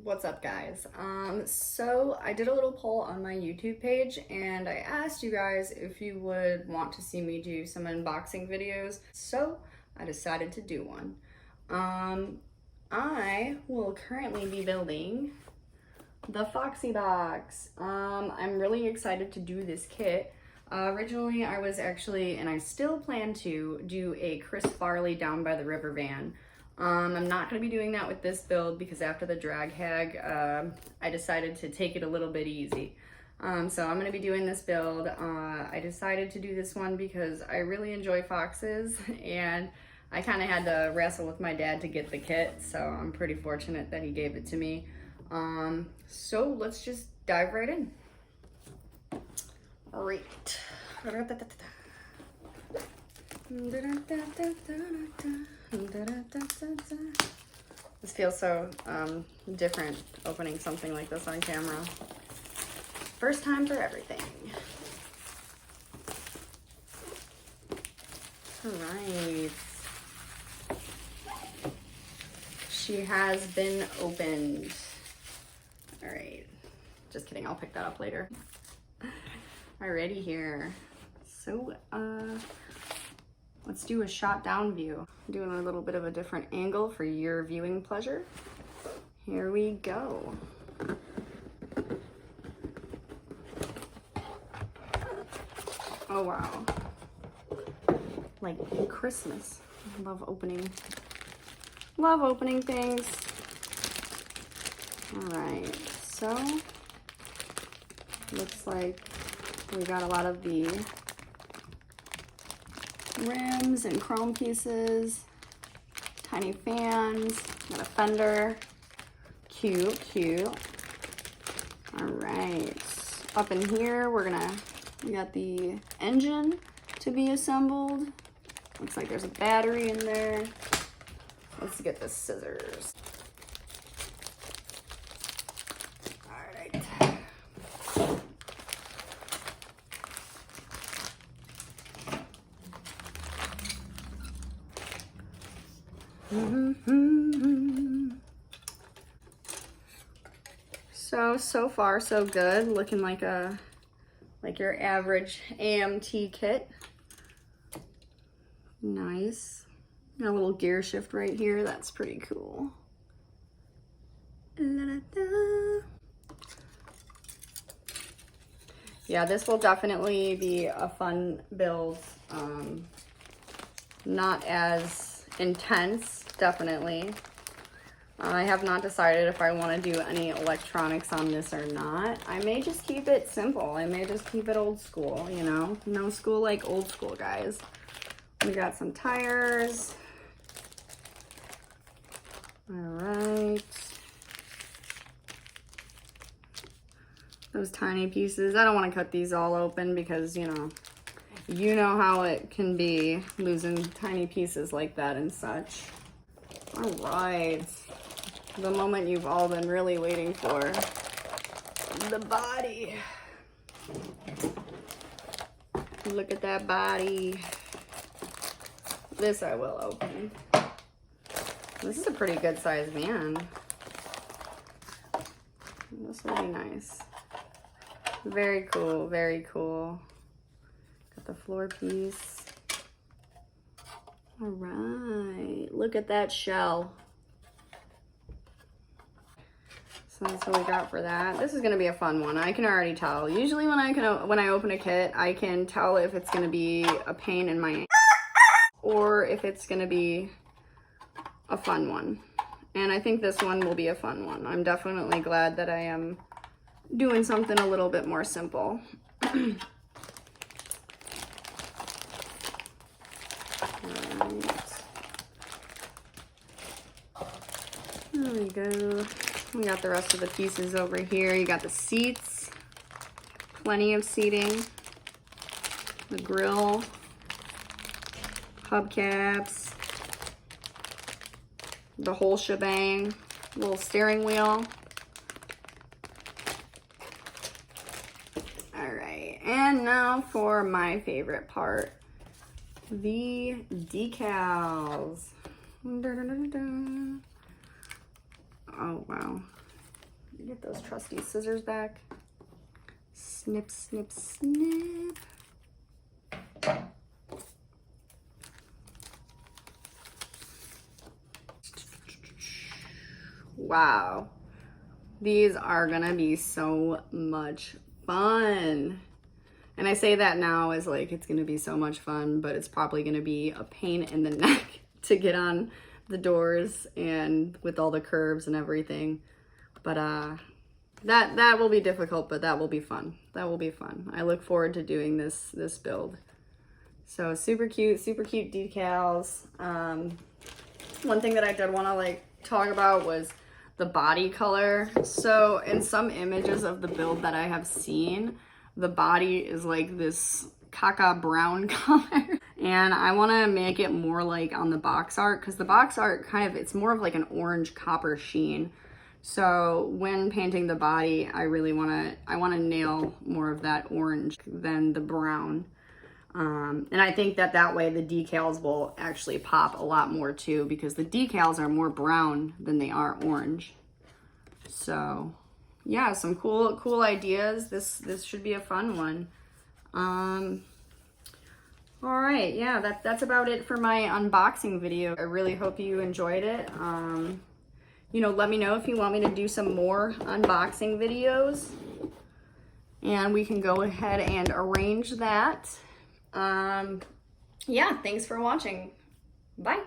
What's up, guys? So I did a little poll on my YouTube page and I asked you guys if you would want to see me do some unboxing videos. So I decided to do one. I will currently be building the Foxy box. I'm really excited to do this kit. Originally I was actually, and I still plan to, do a Chris Farley Down by the River van. I'm not going to be doing that with this build because after the drag hag, I decided to take it a little bit easy. So I'm going to be doing this build. I decided to do this one because I really enjoy foxes and I kind of had to wrestle with my dad to get the kit, so I'm pretty fortunate that he gave it to me. So let's just dive right in. All right. This feels so different opening something like this on camera. First time for everything. All right. She has been opened. All right. Just kidding, I'll pick that up later. Alrighty here. So, let's do a shot down view. I'm doing a little bit of a different angle for your viewing pleasure. Here we go. Oh wow. Like Christmas. I love opening things. Alright, so looks like we got a lot of the rims and chrome pieces, tiny fans, got a fender, cute. All right, up in here we got the engine to be assembled. Looks like there's a battery in there. Let's get the scissors. All right. So far so good. Looking like your average AMT kit. Nice. Got a little gear shift right here. That's pretty cool. Yeah, this will definitely be a fun build. Not as intense, definitely. I have not decided if I want to do any electronics on this or not. I may just keep it simple. I may just keep it old school, you know? No school like old school, guys. We got some tires. All right. Those tiny pieces. I don't want to cut these all open because, you know how it can be losing tiny pieces like that and such. All right. The moment you've all been really waiting for. The body. Look at that body. This I will open. This is a pretty good sized van. This will be nice. Very cool, very cool. Got the floor piece. All right, look at that shell. So that's what we got for that. This is gonna be a fun one. I can already tell. Usually when I open a kit, I can tell if it's gonna be a pain in my or if it's gonna be a fun one. And I think this one will be a fun one. I'm definitely glad that I am doing something a little bit more simple. Right. There we go. We got the rest of the pieces over here. You got the seats, plenty of seating, the grill, hubcaps, the whole shebang, little steering wheel. All right, and now for my favorite part, the decals. Oh wow, Get those trusty scissors back. Snip, snip, snip. Wow. These are gonna be so much fun. And I say that now as like it's gonna be so much fun, but it's probably gonna be a pain in the neck to get on the doors and with all the curves and everything. But that will be difficult, but that will be fun. That will be fun. I look forward to doing this build. So super cute decals. One thing that I did want to like talk about was the body color. So in some images of the build that I have seen, the body is like this caca brown color. And I want to make it more like on the box art, because the box art kind of, it's more of like an orange copper sheen. So when painting the body, I really want to nail more of that orange than the brown. And I think that way the decals will actually pop a lot more too, because the decals are more brown than they are orange. So yeah, some cool ideas. This should be a fun one. All right, yeah, that's about it for my unboxing video. I really hope you enjoyed it. You know, let me know if you want me to do some more unboxing videos, and we can go ahead and arrange that. Yeah, thanks for watching. Bye.